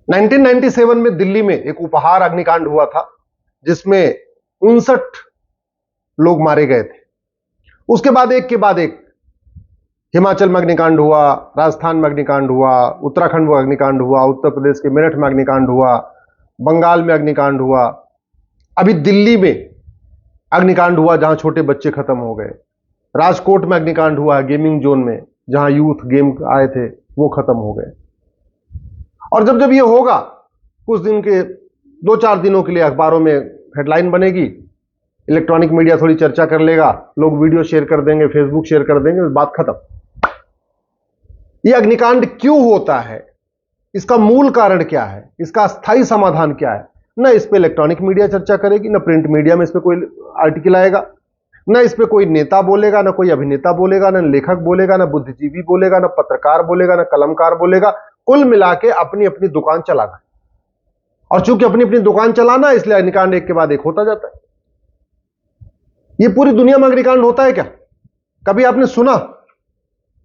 1997 में दिल्ली में एक उपहार अग्निकांड हुआ था जिसमें 59 लोग मारे गए थे। उसके बाद एक हिमाचल में अग्निकांड हुआ, राजस्थान में अग्निकांड हुआ, उत्तराखंड में अग्निकांड हुआ, उत्तर प्रदेश के मेरठ में अग्निकांड हुआ, बंगाल में अग्निकांड हुआ, अभी दिल्ली में अग्निकांड हुआ जहां छोटे बच्चे खत्म हो गए, राजकोट में अग्निकांड हुआ गेमिंग जोन में जहां यूथ गेम आए थे वो खत्म हो गए। और जब जब ये होगा कुछ दिन के 2-4 दिनों के लिए अखबारों में हेडलाइन बनेगी, इलेक्ट्रॉनिक मीडिया थोड़ी चर्चा कर लेगा, लोग वीडियो शेयर कर देंगे, फेसबुक शेयर कर देंगे, बात खत्म। ये अग्निकांड क्यों होता है, इसका मूल कारण क्या है, इसका स्थायी समाधान क्या है, ना इस पे इलेक्ट्रॉनिक मीडिया चर्चा करेगी, ना प्रिंट मीडिया में इस पे कोई आर्टिकल आएगा, ना इस पे कोई नेता बोलेगा, ना कोई अभिनेता बोलेगा, ना लेखक बोलेगा, ना बुद्धिजीवी बोलेगा, ना पत्रकार बोलेगा, ना कलमकार बोलेगा। कुल मिला के अपनी अपनी दुकान चलाना, और चूंकि अपनी अपनी दुकान चलाना है इसलिए अग्निकांड एक के बाद एक होता जाता है। ये पूरी दुनिया में अग्निकांड होता है क्या? कभी आपने सुना?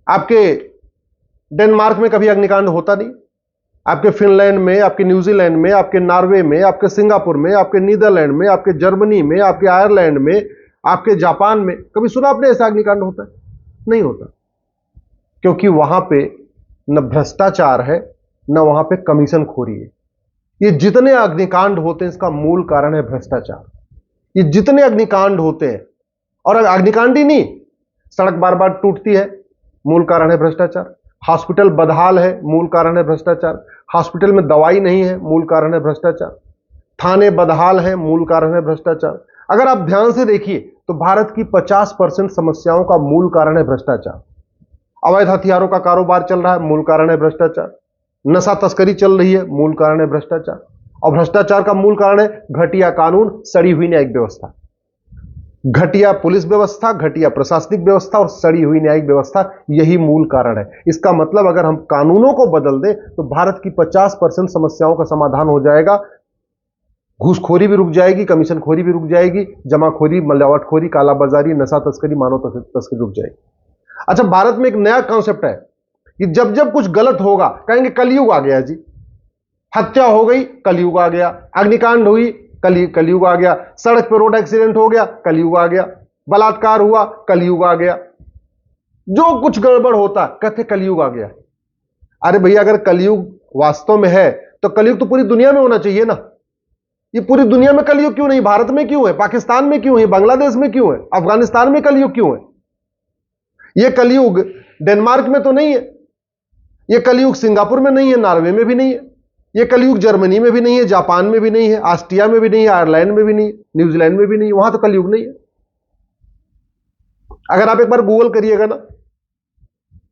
आपके डेनमार्क में कभी अग्निकांड होता नहीं, आपके फिनलैंड में, आपके न्यूजीलैंड में, आपके नॉर्वे में, आपके सिंगापुर में, आपके नीदरलैंड में, आपके जर्मनी में, आपके आयरलैंड में, आपके जापान में कभी सुना आपने ऐसा अग्निकांड होता है? नहीं होता, क्योंकि वहां पे न भ्रष्टाचार है, न वहां पे कमीशन खोरी है। ये जितने अग्निकांड होते हैं इसका मूल कारण है भ्रष्टाचार। ये जितने अग्निकांड होते हैं, और अग्निकांड ही नहीं, सड़क बार बार टूटती है, मूल कारण है भ्रष्टाचार। हॉस्पिटल बदहाल है, मूल कारण है भ्रष्टाचार। हॉस्पिटल में दवाई नहीं है, मूल कारण है भ्रष्टाचार। थाने बदहाल है, मूल कारण है भ्रष्टाचार। अगर आप ध्यान से देखिए तो भारत की 50% समस्याओं का मूल कारण है भ्रष्टाचार। अवैध हथियारों का कारोबार चल रहा है, मूल कारण है भ्रष्टाचार। नशा तस्करी चल रही है, मूल कारण है भ्रष्टाचार। और भ्रष्टाचार का मूल कारण है घटिया कानून, सड़ी हुई न्यायिक व्यवस्था, घटिया पुलिस व्यवस्था, घटिया प्रशासनिक व्यवस्था और सड़ी हुई न्यायिक व्यवस्था। यही मूल कारण है। इसका मतलब अगर हम कानूनों को बदल दें तो भारत की 50% समस्याओं का समाधान हो जाएगा। घूसखोरी भी रुक जाएगी, कमीशनखोरी भी रुक जाएगी, जमाखोरी, मिलावटखोरी, कालाबाजारी, नशा तस्करी, मानव तस्करी रुक जाएगी। अच्छा, भारत में एक नया कॉन्सेप्ट है कि जब जब कुछ गलत होगा कहेंगे कलयुग आ गया जी। हत्या हो गई, कलयुग आ गया। अग्निकांड हुई, कलयुग आ गया। सड़क पर रोड एक्सीडेंट हो गया, कलयुग आ गया। बलात्कार हुआ, कलयुग आ गया। जो कुछ गड़बड़ होता कहते कलयुग आ गया। अरे भैया, अगर कलयुग वास्तव में है तो कलयुग तो पूरी दुनिया में होना चाहिए ना। ये पूरी दुनिया में कलयुग क्यों नहीं? भारत में क्यों है? पाकिस्तान में क्यों है? बांग्लादेश में क्यों है? अफगानिस्तान में कलयुग क्यों है? यह कलयुग डेनमार्क में तो नहीं है, यह कलयुग सिंगापुर में नहीं है, नॉर्वे में भी नहीं है, यह कलयुग जर्मनी में भी नहीं है, जापान में भी नहीं है, ऑस्ट्रिया में भी नहीं है, आयरलैंड में भी नहीं है, न्यूजीलैंड में भी नहीं है। वहां तो कलयुग नहीं है। अगर आप एक बार गूगल करिएगा ना,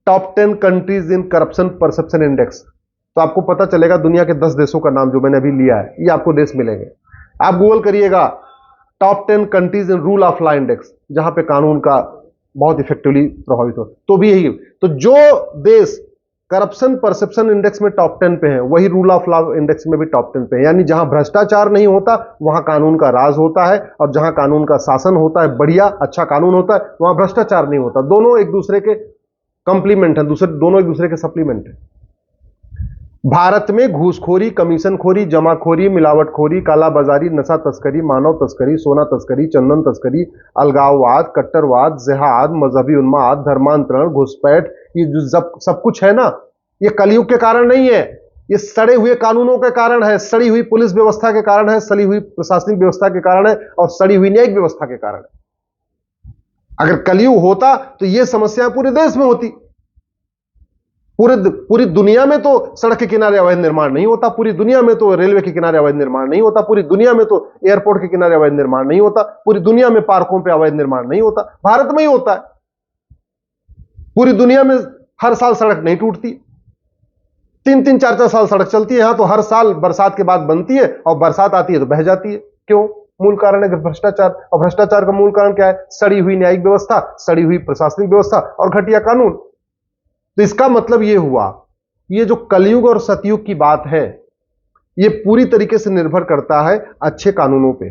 top 10 countries in corruption perception index, तो आपको पता चलेगा दुनिया के 10 देशों का नाम जो मैंने अभी लिया है, ये आपको देश मिलेंगे। आप गूगल करिएगा top 10 countries in rule of law index, जहां पे कानून का बहुत इफेक्टिवली प्रभावित हो, तो भी यही। तो जो देश करप्शन परसेप्शन इंडेक्स में टॉप 10 पे है वही रूल ऑफ लॉ इंडेक्स में भी टॉप 10 पे है। यानी जहां भ्रष्टाचार नहीं होता वहां कानून का राज होता है, और जहां कानून का शासन होता है, बढ़िया अच्छा कानून होता है, वहां भ्रष्टाचार नहीं होता। दोनों एक दूसरे के कंप्लीमेंट है, दोनों एक दूसरे के सप्लीमेंट है। भारत में घूसखोरी, कमीशनखोरी, जमाखोरी, मिलावटखोरी, कालाबाजारी, नशा तस्करी, मानव तस्करी, सोना तस्करी, चंदन तस्करी, अलगाववाद, कट्टरवाद, जिहाद, मजहबी उन्माद, धर्मांतरण, घुसपैठ, ये जो सब कुछ है ना, ये कलयुग के कारण नहीं है। ये सड़े हुए कानूनों के कारण है, सड़ी हुई पुलिस व्यवस्था के कारण है, सड़ी हुई प्रशासनिक व्यवस्था के कारण है, और सड़ी हुई न्यायिक व्यवस्था के कारण है। अगर कलयुग होता तो ये समस्या पूरे देश में होती। पूरी दुनिया में तो सड़क के किनारे अवैध निर्माण नहीं होता, पूरी दुनिया में तो रेलवे के किनारे अवैध निर्माण नहीं होता, पूरी दुनिया में तो एयरपोर्ट के किनारे अवैध निर्माण नहीं होता, पूरी दुनिया में पार्कों पे अवैध निर्माण नहीं होता, भारत में ही होता है। पूरी दुनिया में हर साल सड़क नहीं टूटती, 3-3, 4-4 साल सड़क चलती है। यहां तो हर साल बरसात के बाद बनती है और बरसात आती है तो बह जाती है। क्यों? मूल कारण है भ्रष्टाचार। और भ्रष्टाचार का मूल कारण क्या है? सड़ी हुई न्यायिक व्यवस्था, सड़ी हुई प्रशासनिक व्यवस्था और घटिया कानून। तो इसका मतलब यह हुआ, ये जो कलयुग और सतयुग की बात है, यह पूरी तरीके से निर्भर करता है अच्छे कानूनों पे।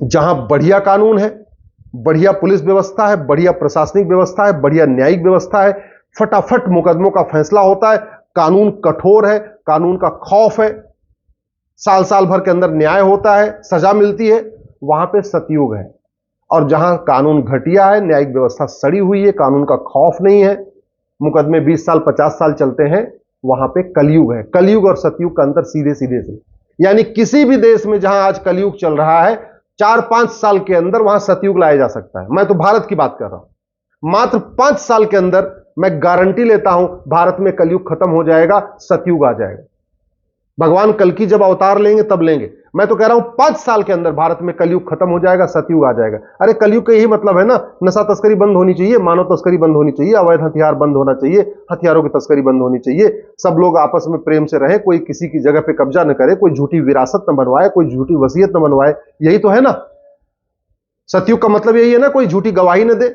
जहां बढ़िया कानून है, बढ़िया पुलिस व्यवस्था है, बढ़िया प्रशासनिक व्यवस्था है, बढ़िया न्यायिक व्यवस्था है, फटाफट मुकदमों का फैसला होता है, कानून कठोर है, कानून का खौफ है, साल साल भर के अंदर न्याय होता है, सजा मिलती है, वहां पे सतयुग है। और जहां कानून घटिया है, न्यायिक व्यवस्था सड़ी हुई है, कानून का खौफ नहीं है, मुकदमे 20 साल 50 साल चलते हैं, वहां पे कलयुग है। कलयुग और सतयुग का अंतर सीधे सीधे से, यानी किसी भी देश में जहां आज कलयुग चल रहा है, 4-5 साल के अंदर वहां सतयुग लाया जा सकता है। मैं तो भारत की बात कर रहा हूं, मात्र 5 साल के अंदर मैं गारंटी लेता हूं भारत में कलयुग खत्म हो जाएगा, सतयुग आ जाएगा। भगवान कल की जब अवतार लेंगे तब लेंगे, मैं तो कह रहा हूं 5 साल के अंदर भारत में कलयुग खत्म हो जाएगा, सतयुग आ जाएगा। अरे कलयुग का यही मतलब है ना, नशा तस्करी बंद होनी चाहिए, मानव तस्करी बंद होनी चाहिए, अवैध हथियार बंद होना चाहिए, हथियारों की तस्करी बंद होनी चाहिए, सब लोग आपस में प्रेम से रहे, कोई किसी की जगह पे कब्जा न करे, कोई झूठी विरासत न बनवाए, कोई झूठी वसीयत न बनवाए, यही तो है ना। सतयुग का मतलब यही है ना, कोई झूठी गवाही न दे,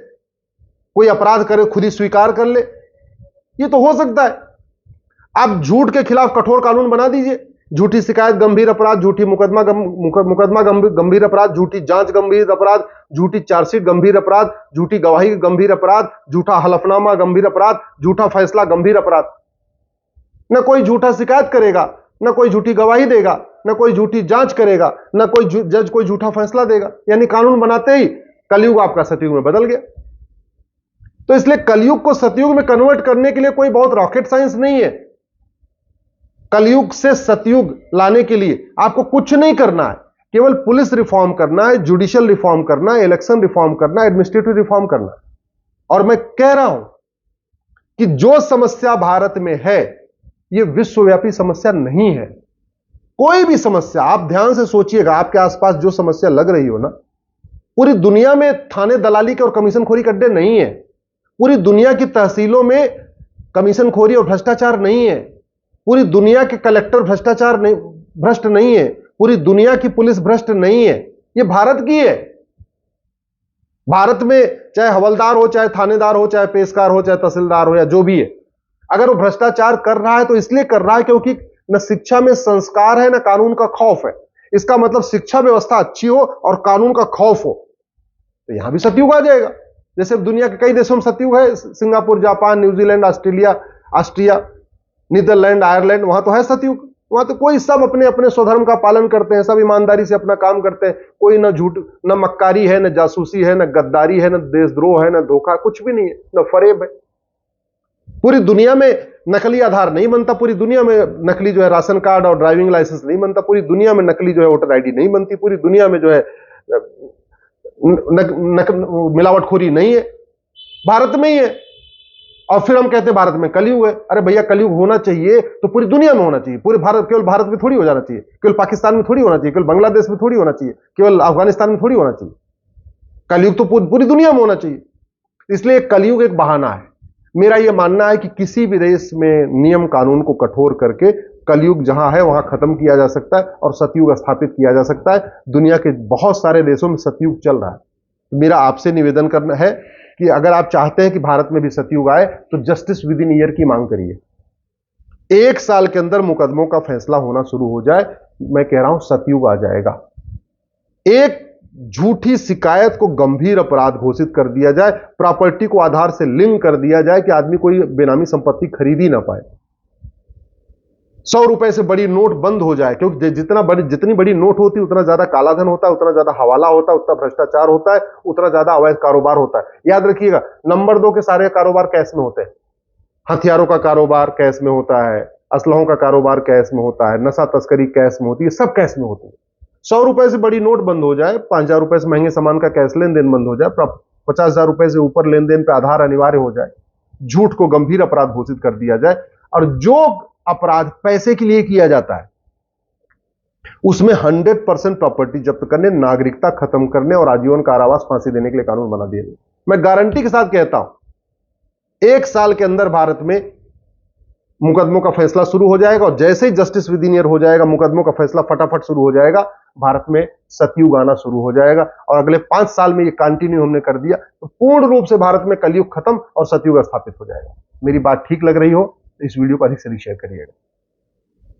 कोई अपराध करे खुद ही स्वीकार कर ले, ये तो हो सकता है। आप झूठ के खिलाफ कठोर कानून बना दीजिए, झूठी शिकायत गंभीर अपराध, झूठी मुकदमा गंभीर अपराध, झूठी जांच गंभीर अपराध, झूठी चार्जशीट गंभीर अपराध, झूठी गवाही गंभीर अपराध, झूठा हलफनामा गंभीर अपराध, झूठा फैसला गंभीर अपराध। न कोई झूठा शिकायत करेगा, न कोई झूठी गवाही देगा, न कोई झूठी जांच करेगा, न कोई जज कोई झूठा फैसला देगा। यानी कानून बनाते ही कलयुग आपका सतयुग में बदल गया। तो इसलिए कलयुग को सतयुग में कन्वर्ट करने के लिए कोई बहुत रॉकेट साइंस नहीं है। कलयुग से सतयुग लाने के लिए आपको कुछ नहीं करना है, केवल पुलिस रिफॉर्म करना है, जुडिशियल रिफॉर्म करना है, इलेक्शन रिफॉर्म करना है, एडमिनिस्ट्रेटिव रिफॉर्म करना है। और मैं कह रहा हूं कि जो समस्या भारत में है, यह विश्वव्यापी समस्या नहीं है। कोई भी समस्या आप ध्यान से सोचिएगा, आपके आसपास जो समस्या लग रही हो ना, पूरी दुनिया में थाने दलाली के और कमीशनखोरी के अड्डे नहीं है। पूरी दुनिया की तहसीलों में कमीशनखोरी और भ्रष्टाचार नहीं है। पूरी दुनिया के कलेक्टर भ्रष्ट नहीं है। पूरी दुनिया की पुलिस भ्रष्ट नहीं है। यह भारत की है। भारत में चाहे हवलदार हो, चाहे थानेदार हो, चाहे पेशकार हो, चाहे तहसीलदार हो, या जो भी है, अगर वो भ्रष्टाचार कर रहा है तो इसलिए कर रहा है क्योंकि न शिक्षा में संस्कार है, न कानून का खौफ है। इसका मतलब शिक्षा व्यवस्था अच्छी हो और कानून का खौफ हो, तो यहां भी सतयुग आ जाएगा। जैसे दुनिया के कई देशों में सतयुग है, Singapore, Japan, New Zealand, Austria, Netherland, Ireland, वहां तो है सतयुग। वहां तो कोई सब अपने अपने स्वधर्म का पालन करते हैं, सब ईमानदारी से अपना काम करते हैं। कोई न झूठ, न मक्कारी है, न जासूसी है, न गद्दारी है, न देशद्रोह है, न धोखा, कुछ भी नहीं है, न फरेब है। पूरी दुनिया में नकली आधार नहीं बनता, पूरी दुनिया में नकली जो है राशन कार्ड और ड्राइविंग लाइसेंस नहीं बनता, पूरी दुनिया में नकली जो है वोटर आईडी नहीं बनती, पूरी दुनिया में जो है मिलावटखोरी नहीं है, भारत में ही है। और फिर हम कहते हैं भारत में कलयुग है। अरे भैया, कलयुग होना चाहिए तो पूरी दुनिया में होना चाहिए। पूरे भारत, केवल भारत में थोड़ी हो जाना चाहिए, केवल पाकिस्तान में थोड़ी होना चाहिए, केवल बांग्लादेश में थोड़ी होना चाहिए, केवल अफगानिस्तान में थोड़ी होना चाहिए। कलयुग तो पूरी दुनिया में होना चाहिए। इसलिए कलयुग एक बहाना है। मेरा यह मानना है कि किसी भी देश में नियम कानून को कठोर करके कलयुग जहां है वहां खत्म किया जा सकता है और सतयुग स्थापित किया जा सकता है। दुनिया के बहुत सारे देशों में सतयुग चल रहा है। तो मेरा आपसे निवेदन करना है कि अगर आप चाहते हैं कि भारत में भी सतयुग आए तो जस्टिस विद इन ईयर की मांग करिए। 1 साल के अंदर मुकदमों का फैसला होना शुरू हो जाए, मैं कह रहा हूं सतयुग आ जाएगा। एक झूठी शिकायत को गंभीर अपराध घोषित कर दिया जाए, प्रॉपर्टी को आधार से लिंक कर दिया जाए कि आदमी कोई बेनामी संपत्ति खरीद ही ना पाए। 100 रुपए से बड़ी नोट बंद हो जाए, क्योंकि जितनी बड़ी नोट होती है उतना ज्यादा कालाधन होता है, उतना ज्यादा हवाला होता है, उतना भ्रष्टाचार होता है, उतना ज्यादा अवैध कारोबार होता है। याद रखिएगा, नंबर 2 के सारे कारोबार कैश में होते हैं। हथियारों का कारोबार कैश में होता है, असलहों का कारोबार कैश में होता है, नशा तस्करी कैश में होती है, सब कैश में होती है। 100 रुपए से बड़ी नोट बंद हो जाए, 5,000 रुपए से महंगे सामान का कैश लेन देन बंद हो जाए, 50,000 रुपए से ऊपर लेन देन पर आधार अनिवार्य हो जाए, झूठ को गंभीर अपराध घोषित कर दिया जाए, और जो अपराध पैसे के लिए किया जाता है उसमें 100% प्रॉपर्टी जब्त करने, नागरिकता खत्म करने और आजीवन कारावास फांसी देने के लिए कानून बना दिए। मैं गारंटी के साथ कहता हूं 1 साल के अंदर भारत में मुकदमों का फैसला शुरू हो जाएगा, और जैसे ही जस्टिस विद इन ईयर हो जाएगा, मुकदमों का फैसला फटाफट शुरू हो जाएगा, भारत में सतयुग आना शुरू हो जाएगा। और अगले 5 साल में ये कंटिन्यू हमने कर दिया तो पूर्ण रूप से भारत में कलयुग खत्म और सतयुग स्थापित हो जाएगा। मेरी बात ठीक लग रही हो इस वीडियो को अधिक से अधिक शेयर करिएगा।